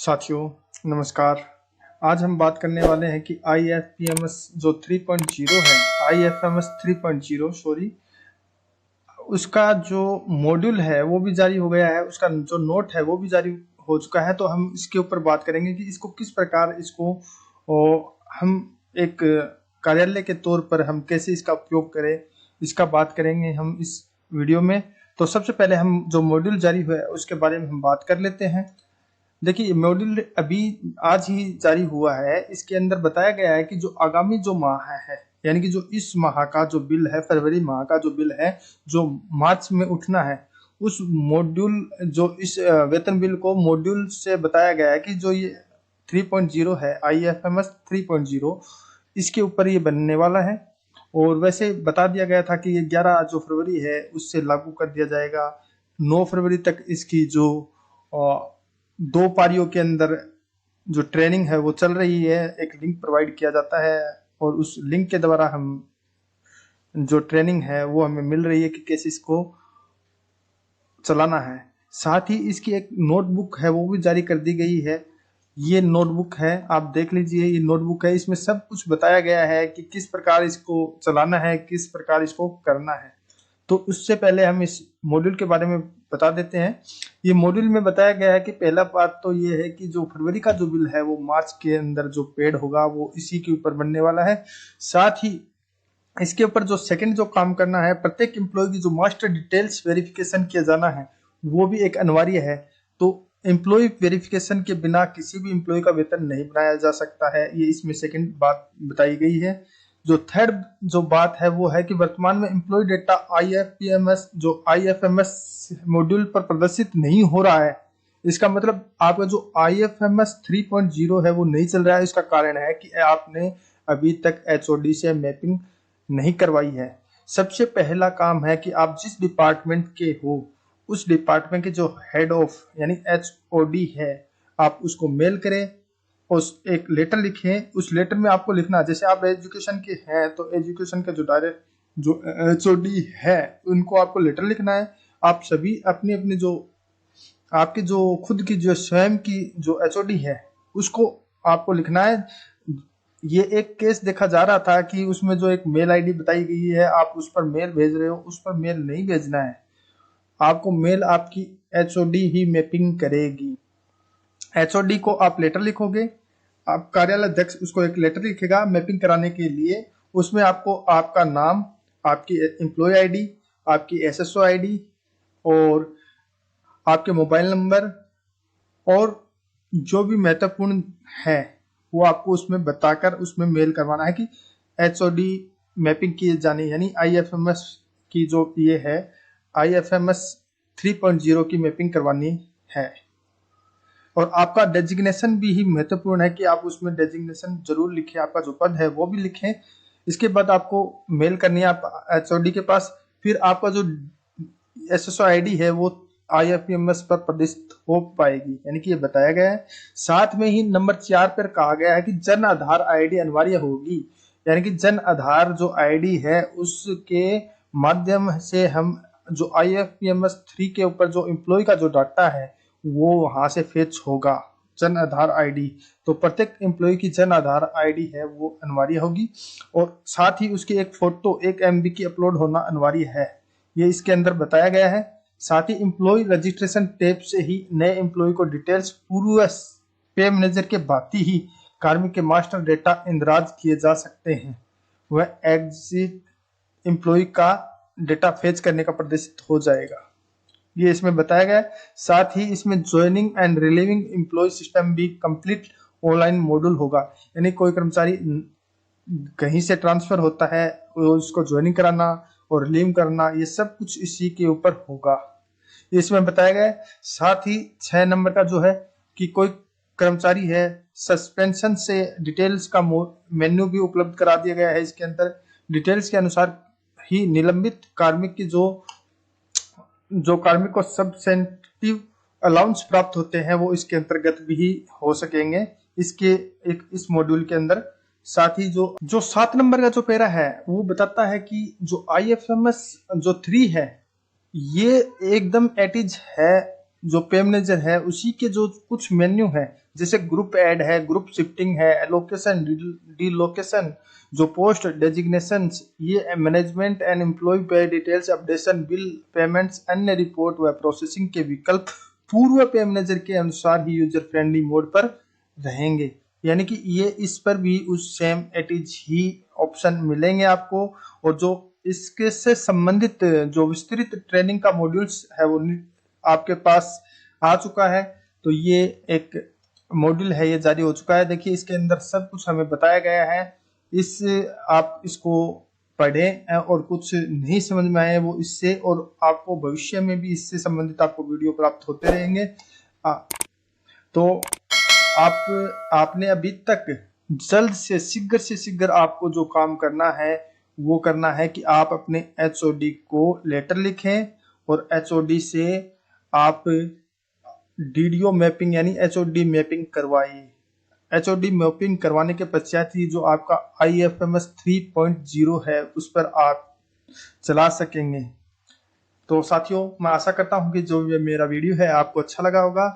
साथियों नमस्कार। आज हम बात करने वाले हैं कि IFPMS जो 3.0 है, IFMS 3.0 सॉरी, उसका जो मॉड्यूल है वो भी जारी हो गया है, उसका जो नोट है वो भी जारी हो चुका है। तो हम इसके ऊपर बात करेंगे कि इसको किस प्रकार हम एक कार्यालय के तौर पर हम कैसे इसका उपयोग करें, इसका बात करेंगे हम इस वीडियो में। तो सबसे पहले हम जो मॉड्यूल जारी हुआ है उसके बारे में हम बात कर लेते हैं। देखिए, मॉड्यूल अभी आज ही जारी हुआ है। इसके अंदर बताया गया है कि जो आगामी जो माह है, यानी कि जो इस माह का जो बिल है, फरवरी माह का जो बिल है, जो मार्च में उठना है, उस मॉड्यूल जो इस वेतन बिल को मॉड्यूल से बताया गया है कि जो ये 3.0 है, IFMS 3.0, इसके ऊपर ये बनने वाला है। और वैसे बता दिया गया था कि ये 11 जो फरवरी है उससे लागू कर दिया जाएगा। 9 फरवरी तक इसकी जो 2 पारियों के अंदर जो ट्रेनिंग है वो चल रही है। एक लिंक प्रोवाइड किया जाता है और उस लिंक के द्वारा हम जो ट्रेनिंग है वो हमें मिल रही है कि कैसे इसको चलाना है। साथ ही इसकी एक नोटबुक है वो भी जारी कर दी गई है। ये नोटबुक है, आप देख लीजिए, ये नोटबुक है। इसमें सब कुछ बताया गया है कि किस प्रकार इसको चलाना है, किस प्रकार इसको करना है। तो उससे पहले हम इस मॉड्यूल के बारे में बता देते हैं। ये मॉड्यूल में बताया गया है कि पहला बात तो ये है कि जो फरवरी का जो बिल है वो मार्च के अंदर जो पेड होगा वो इसी के ऊपर बनने वाला है। साथ ही इसके ऊपर जो सेकंड जो काम करना है, प्रत्येक एम्प्लॉय की जो मास्टर डिटेल्स वेरिफिकेशन किया जाना है वो भी एक अनिवार्य है। तो एम्प्लॉय वेरिफिकेशन के बिना किसी भी एम्प्लॉय का वेतन नहीं बनाया जा सकता है, ये इसमें सेकंड बात बताई गई है। जो थर्ड जो बात है वो है कि वर्तमान में एम्प्लॉय डेटा IFMS मॉड्यूल पर प्रदर्शित नहीं हो रहा है। इसका मतलब आपका जो IFMS 3.0 है वो नहीं चल रहा है। इसका कारण है कि आपने अभी तक HOD से मैपिंग नहीं करवाई है। सबसे पहला काम है कि आप जिस डिपार्टमेंट के हो उस डिपार्टमेंट के जो हेड ऑफ यानी HOD है, आप उसको मेल करें, उस एक लेटर लिखें। उस लेटर में आपको लिखना, जैसे आप एजुकेशन के हैं तो एजुकेशन के जो डायरेक्ट जो HOD है उनको आपको लेटर लिखना है। आप सभी अपनी अपनी जो आपकी जो खुद की जो स्वयं की जो HOD है उसको आपको लिखना है। ये एक केस देखा जा रहा था कि उसमें जो एक मेल आईडी बताई गई है, आप उस पर मेल भेज रहे हो, उस पर मेल नहीं भेजना है। आपको मेल आपकी HOD ही मैपिंग करेगी। HOD को आप लेटर लिखोगे, आप कार्यालय अध्यक्ष उसको एक लेटर लिखेगा मैपिंग कराने के लिए। उसमें आपको आपका नाम, आपकी एम्प्लॉय आईडी, आपकी SSO आईडी और आपके मोबाइल नंबर और जो भी महत्वपूर्ण है वो आपको उसमें बताकर उसमें मेल करवाना है कि HOD मैपिंग की जानी, यानी IFMS की जो ये है IFMS 3.0 की मैपिंग करवानी है। और आपका डेजिग्नेशन भी ही महत्वपूर्ण है कि आप उसमें डेजिग्नेशन जरूर लिखें, आपका जो पद है वो भी लिखें। इसके बाद आपको मेल करनी है आप HOD के पास। फिर आपका जो SSO आईडी है वो IFMS पर प्रदर्शित हो पाएगी, यानी कि ये बताया गया है। साथ में ही नंबर 4 पर कहा गया है कि जन आधार आईडी अनिवार्य होगी, यानी कि जन आधार जो आईडी है उसके माध्यम से हम जो IFPMS 3 के ऊपर जो एम्प्लॉय का जो डाटा है वो वहां से फेच होगा, जन आधार आईडी। तो प्रत्येक एम्प्लॉय की जन आधार आईडी है वो अनिवार्य होगी और साथ ही उसकी एक फोटो 1 MB की अपलोड होना अनिवार्य है, ये इसके अंदर बताया गया है। साथ ही एम्प्लॉय रजिस्ट्रेशन टैब से ही नए एम्प्लॉय को डिटेल्स पूर्व पे मैनेजर के भांति ही कार्मिक के मास्टर डेटा इंदराज किए जा सकते हैं। वह एग्जिट एम्प्लॉय का डेटा फेच करने का प्रदर्शित हो जाएगा, ये इसमें बताया गया है। साथ ही इसमें joining and relieving employ system भी कंप्लीट ऑनलाइन मॉड्यूल होगा, यानी कोई कर्मचारी कहीं से ट्रांसफर होता है उसको ज्वाइनिंग कराना और रिलीव करना, ये सब कुछ इसी के ऊपर होगा, इसमें बताया गया है। साथ ही 6 नंबर का जो है कि कोई कर्मचारी है सस्पेंशन से डिटेल्स का मेन्यू भी उपलब्ध करा दिया गया है। इसके अंदर डिटेल्स के अनुसार ही निलंबित कार्मिक की जो कार्मिक को सब्सटेंटिव अलाउंस प्राप्त होते हैं वो इसके अंतर्गत भी हो सकेंगे इसके इस मॉड्यूल के अंदर। साथ ही जो 7 नंबर का जो पैरा है वो बताता है कि जो IFMS जो 3 है ये एकदम एटिज है जो पे मैनेजर है उसी के जो कुछ मेन्यू है, जैसे ग्रुप ऐड है, ग्रुप शिफ्टिंग है, एलोकेशन, डीलोकेशन, जो पोस्ट डेजिग्नेशंस, ये मैनेजमेंट एंड एम्प्लॉय पे डिटेल्स, अपडेशन, बिल पेमेंट्स, अन्य रिपोर्ट व प्रोसेसिंग के विकल्प पूर्व पे मैनेजर के अनुसार ही यूजर फ्रेंडली मोड पर रहेंगे। यानी कि ये इस पर भी उस सेम एट इज ही ऑप्शन मिलेंगे आपको। और जो इसके से संबंधित जो विस्तृत ट्रेनिंग का मॉड्यूल्स है वो आपके पास आ चुका है। तो ये एक मॉड्यूल है, ये जारी हो चुका है। देखिए इसके अंदर सब कुछ हमें बताया गया है। इस आप इसको पढ़ें और कुछ नहीं समझ में आए वो इससे, और आपको भविष्य में भी इससे संबंधित आपको वीडियो प्राप्त होते रहेंगे। तो आपने अभी तक जल्द से शीघ्र आपको जो काम करना है वो करना है कि आप अपने एचओडी को लेटर लिखें और एचओडी से आप डीडीओ मैपिंग यानी एचओडी मैपिंग करवाइए। एचओडी मैपिंग करवाने के पश्चात ही जो आपका IFMS 3.0 है उस पर आप चला सकेंगे। तो साथियों, मैं आशा करता हूं कि जो ये मेरा वीडियो है आपको अच्छा लगा होगा।